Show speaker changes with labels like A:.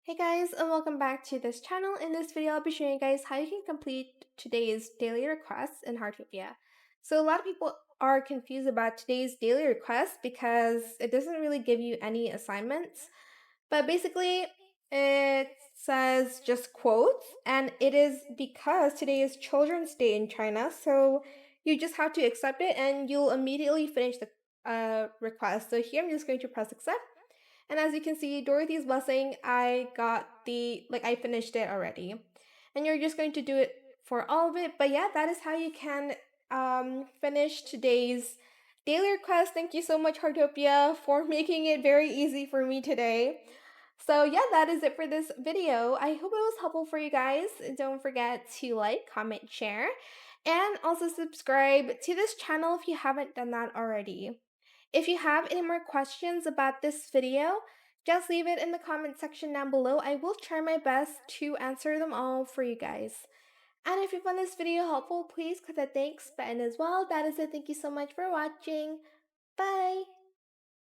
A: Hey guys, and welcome back to this channel. In this video, I'll be showing you guys how you can complete today's daily requests in Heartopia. So a lot of people are confused about today's daily request because it doesn't really give you any assignments. But basically, it says just quotes, and it is because today is Children's Day in China, so you just have to accept it and you'll immediately finish the request. So here I'm just going to press accept. And as you can see, Dorothy's Blessing, I finished it already. And you're just going to do it for all of it. But yeah, that is how you can finish today's daily request. Thank you so much, Heartopia, for making it very easy for me today. So yeah, that is it for this video. I hope it was helpful for you guys. Don't forget to like, comment, share, and also subscribe to this channel if you haven't done that already. If you have any more questions about this video, just leave it in the comment section down below. I will try my best to answer them all for you guys. And if you found this video helpful, please click the thanks button as well. That is it. Thank you so much for watching. Bye!